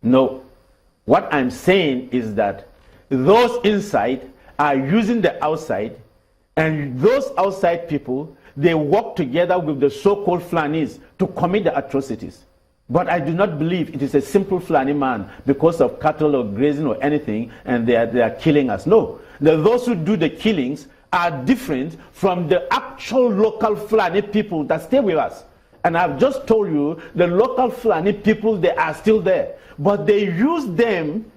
No. What I'm saying is that those inside are using the outside, and those outside people, they work together with the so-called Fulanis to commit the atrocities. But I do not believe it is a simple Fulani man because of cattle or grazing or anything, and they are killing us. No. Those who do the killings are different from the actual local Fulani people that stay with us. And I've just told you, the local Fulani people, they are still there. But they use them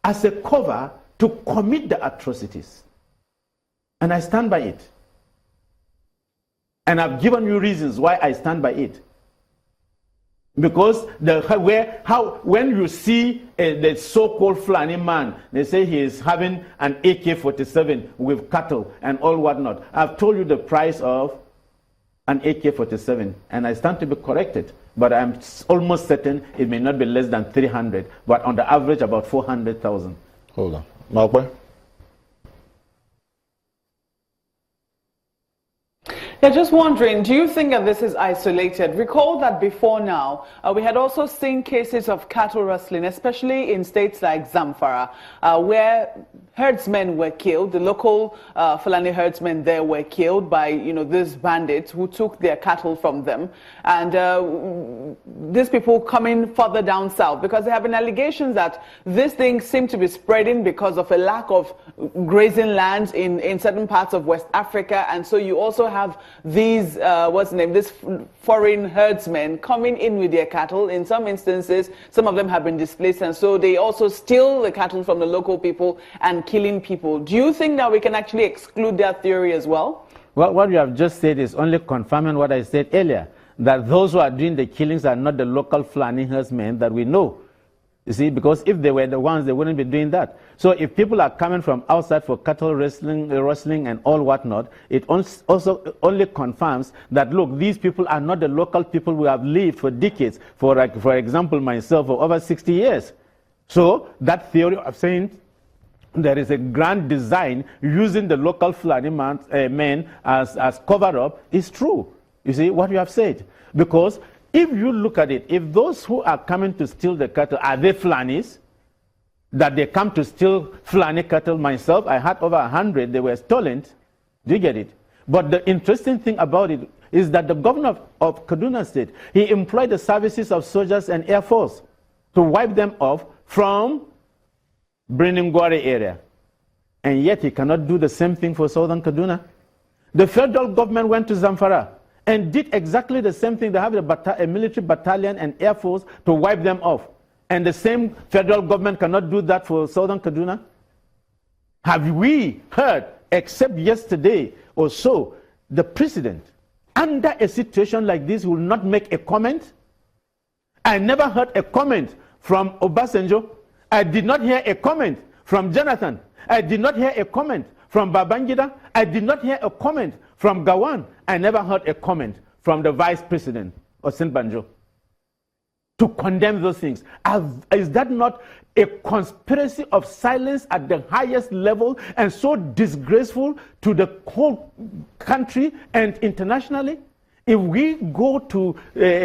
as a cover to commit the atrocities. And I stand by it. And I've given you reasons why I stand by it. Because when you see the so-called Fulani man, they say he is having an AK-47 with cattle and all whatnot. I've told you the price of an AK-47, and I stand to be corrected. But I'm almost certain it may not be less than 300, but on the average about 400,000. Hold on. Malpa? Yeah, just wondering, do you think that this is isolated? Recall that before now, we had also seen cases of cattle rustling, especially in states like Zamfara, where herdsmen were killed. The local Fulani herdsmen there were killed by, these bandits who took their cattle from them. And these people coming further down south, because there have been allegations that this thing seemed to be spreading because of a lack of grazing lands in certain parts of West Africa. And so you also have these, these foreign herdsmen coming in with their cattle. In some instances, some of them have been displaced, and so they also steal the cattle from the local people and killing people. Do you think that we can actually exclude that theory as well? Well, what you have just said is only confirming what I said earlier, that those who are doing the killings are not the local Fulani herdsmen that we know. You see, because if they were the ones, they wouldn't be doing that. So if people are coming from outside for cattle rustling and all whatnot, it also only confirms that, look, these people are not the local people who have lived for decades. For example, myself, for over 60 years. So that theory of saying there is a grand design using the local Fulani men as cover-up is true. You see what you have said? Because if you look at it, if those who are coming to steal the cattle, are they Fulanis? That they come to steal Fulani cattle? Myself, I had over 100, they were stolen. Do you get it? But the interesting thing about it is that the governor of Kaduna State, he employed the services of soldiers and Air Force to wipe them off from Briningwari area. And yet he cannot do the same thing for southern Kaduna. The federal government went to Zamfara and did exactly the same thing. They have a military battalion and Air Force to wipe them off. And the same federal government cannot do that for southern Kaduna? Have we heard, except yesterday or so, the president, under a situation like this, will not make a comment? I never heard a comment from Obasanjo. I did not hear a comment from Jonathan. I did not hear a comment from Babangida. I did not hear a comment from Gawan. I never heard a comment from the vice president, Osinbanjo, to condemn those things. Is that not a conspiracy of silence at the highest level and so disgraceful to the whole country and internationally? If we go to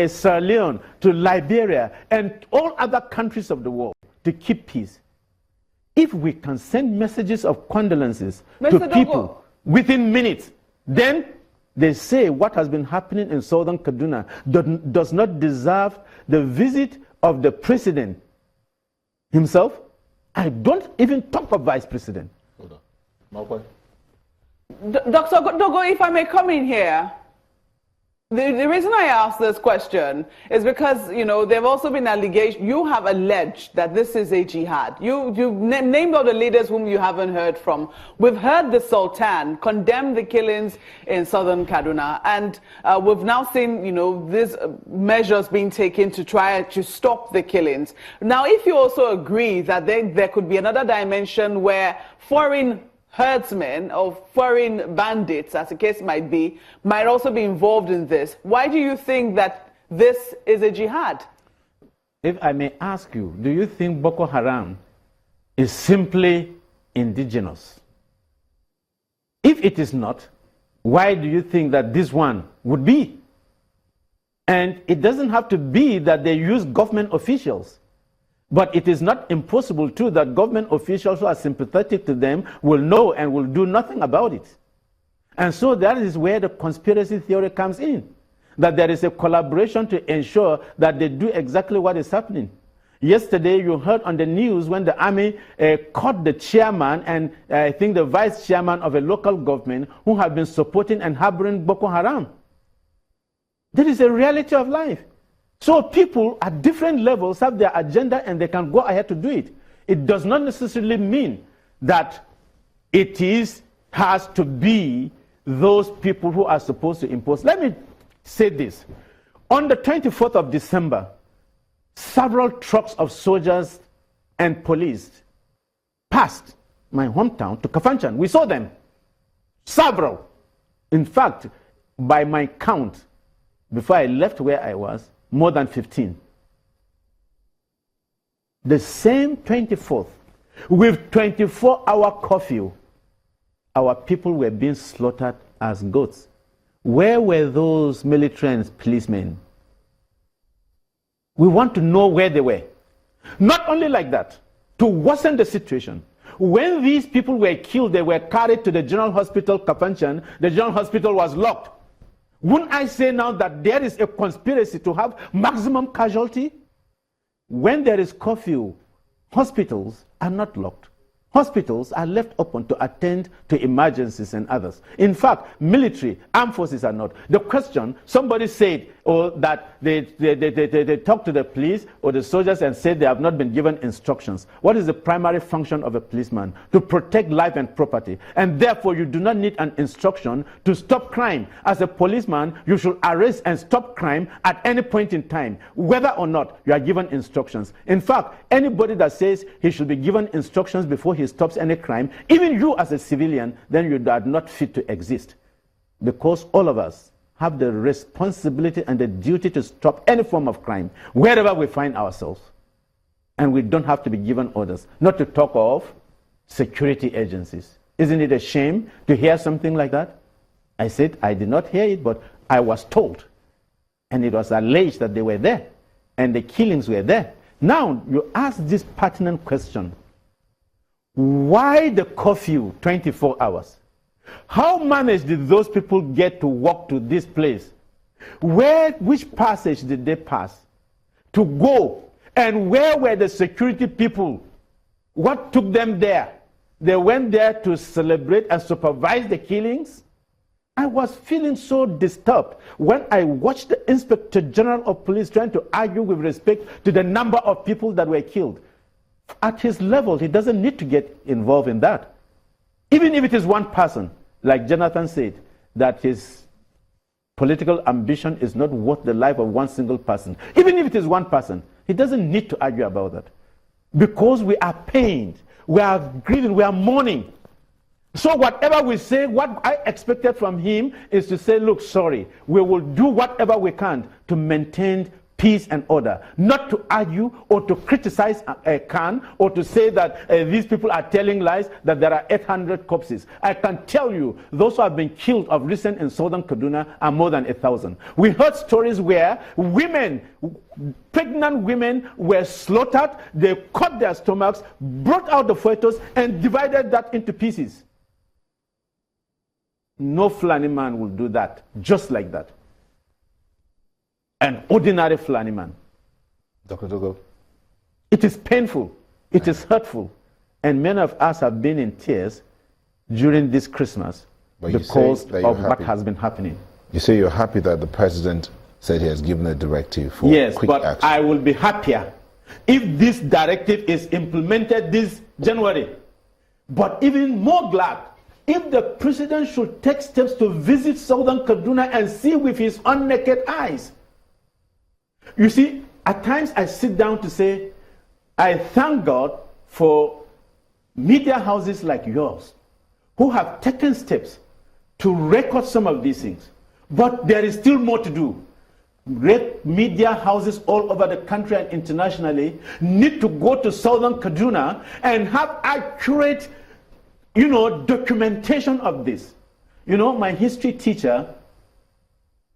Sierra Leone, to Liberia, and all other countries of the world to keep peace, if we can send messages of condolences to people within minutes, then they say what has been happening in southern Kaduna does not deserve the visit of the president himself. I don't even talk of vice president. Hold on. Dr. Dogo, if I may come in here. The reason I ask this question is because, there have also been allegations. You have alleged that this is a jihad. You've named all the leaders whom you haven't heard from. We've heard the Sultan condemn the killings in southern Kaduna, and we've now seen, these measures being taken to try to stop the killings. Now, if you also agree that there could be another dimension where foreign herdsmen or foreign bandits, as the case might also be involved in this, why do you think that this is a jihad? If I may ask you, do you think Boko Haram is simply indigenous? If it is not, why do you think that this one would be? And it doesn't have to be that they use government officials. But it is not impossible, too, that government officials who are sympathetic to them will know and will do nothing about it. And so that is where the conspiracy theory comes in, that there is a collaboration to ensure that they do exactly what is happening. Yesterday, you heard on the news when the army caught the chairman and I think the vice chairman of a local government who have been supporting and harboring Boko Haram. That is a reality of life. So people at different levels have their agenda and they can go ahead to do it. It does not necessarily mean that it has to be those people who are supposed to impose. Let me say this. On the 24th of December, several trucks of soldiers and police passed my hometown to Kafanchan. We saw them. Several. In fact, by my count, before I left where I was, more than 15. The same 24th, with 24-hour curfew, our people were being slaughtered as goats. Where were those military and policemen? We want to know where they were. Not only like that, to worsen the situation, when these people were killed, they were carried to the General Hospital, Kafanchan. The General Hospital was locked. Wouldn't I say now that there is a conspiracy to have maximum casualty? When there is curfew, hospitals are not locked. Hospitals are left open to attend to emergencies and others. In fact, military, armed forces are not. The question, somebody said that they talked to the police or the soldiers and said they have not been given instructions. What is the primary function of a policeman? To protect life and property. And therefore, you do not need an instruction to stop crime. As a policeman, you should arrest and stop crime at any point in time, whether or not you are given instructions. In fact, anybody that says he should be given instructions before he stops any crime, even you as a civilian, then you are not fit to exist. Because all of us have the responsibility and the duty to stop any form of crime, wherever we find ourselves. And we don't have to be given orders, not to talk of security agencies. Isn't it a shame to hear something like that? I said, I did not hear it, but I was told. And it was alleged that they were there, and the killings were there. Now, you ask this pertinent question. Why the curfew 24 hours? How managed did those people get to walk to this place? Which passage did they pass to go? And where were the security people? What took them there? They went there to celebrate and supervise the killings? I was feeling so disturbed when I watched the Inspector General of Police trying to argue with respect to the number of people that were killed. At his level, he doesn't need to get involved in that. Even if it is one person, like Jonathan said, that his political ambition is not worth the life of one single person. Even if it is one person, he doesn't need to argue about that. Because we are pained, we are grieving, we are mourning. So whatever we say, what I expected from him is to say, look, sorry, we will do whatever we can to maintain peace and order, not to argue or to criticize Khan or to say that these people are telling lies, that there are 800 corpses. I can tell you, those who have been killed of recent in southern Kaduna are more than 1,000. We heard stories where women, pregnant women were slaughtered, they cut their stomachs, brought out the fetus and divided that into pieces. No Fulani man will do that, just like that. An ordinary Fulani man. Dr. Dogo. It is painful. It is hurtful. And many of us have been in tears during this Christmas because of what has been happening. You say you're happy that the president said he has given a directive for quick action. I will be happier if this directive is implemented this January. But even more glad if the president should take steps to visit southern Kaduna and see with his own naked eyes. You see, at times I sit down to say, I thank God for media houses like yours who have taken steps to record some of these things. But there is still more to do. Media houses all over the country and internationally need to go to southern Kaduna and have accurate, documentation of this. My history teacher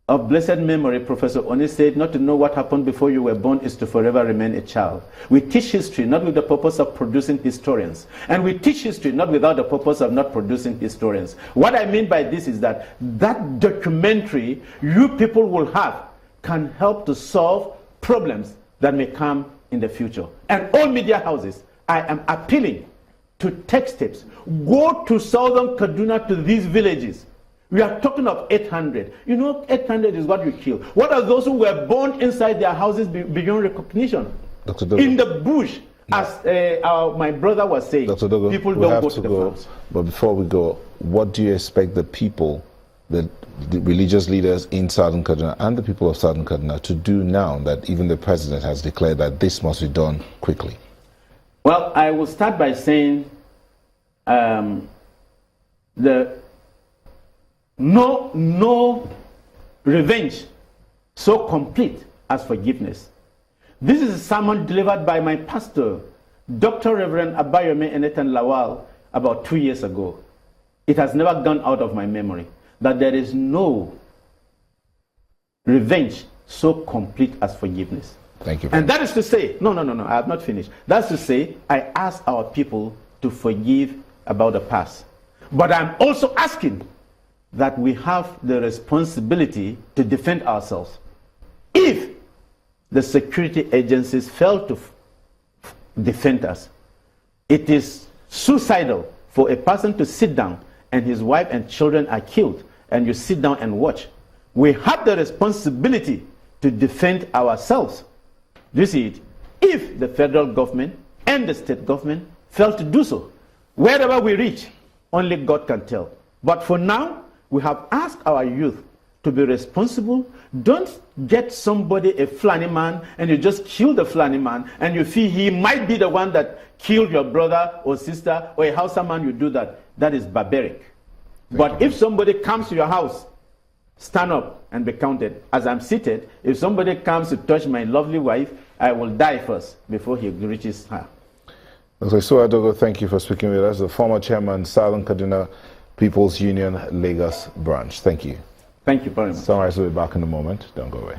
of blessed memory, Professor Oni said, not to know what happened before you were born is to forever remain a child. We teach history not with the purpose of producing historians. And we teach history not without the purpose of not producing historians. What I mean by this is that that documentary you people will have can help to solve problems that may come in the future. And all media houses, I am appealing to take steps. Go to southern Kaduna, to these villages. We are talking of 800. You know, 800 is what you kill. What are those who were born inside their houses beyond recognition? Dr. Dogo. In the bush, as my brother was saying, Dr. Dogo, people don't go to the farms. But before we go, what do you expect the people, the religious leaders in Southern Kaduna and the people of Southern Kaduna to do now that even the president has declared that this must be done quickly? Well, I will start by saying no revenge so complete as forgiveness. This is a sermon delivered by my pastor, Dr. Reverend Abayomi Enetan Lawal, about 2 years ago. It has never gone out of my memory that there is no revenge so complete as forgiveness. Thank you. And that is to say, no, I have not finished. That's to say, I ask our people to forgive about the past. But I'm also asking that we have the responsibility to defend ourselves. If the security agencies fail to defend us, it is suicidal for a person to sit down and his wife and children are killed and you sit down and watch. We have the responsibility to defend ourselves. Do you see it? If the federal government and the state government fail to do so, wherever we reach, only God can tell. But for now, we have asked our youth to be responsible. Don't get somebody, a Fulani man, and you just kill the Fulani man, and you feel he might be the one that killed your brother or sister, or a Hausa man, you do that. That is barbaric. But if somebody comes to your house, stand up and be counted. As I'm seated, if somebody comes to touch my lovely wife, I will die first before he reaches her. Dr. Isuwa Dogo, thank you for speaking with us, the former chairman, Southern Kaduna People's Union, Lagos branch. Thank you. Thank you very much. Sunrise will be back in a moment. Don't go away.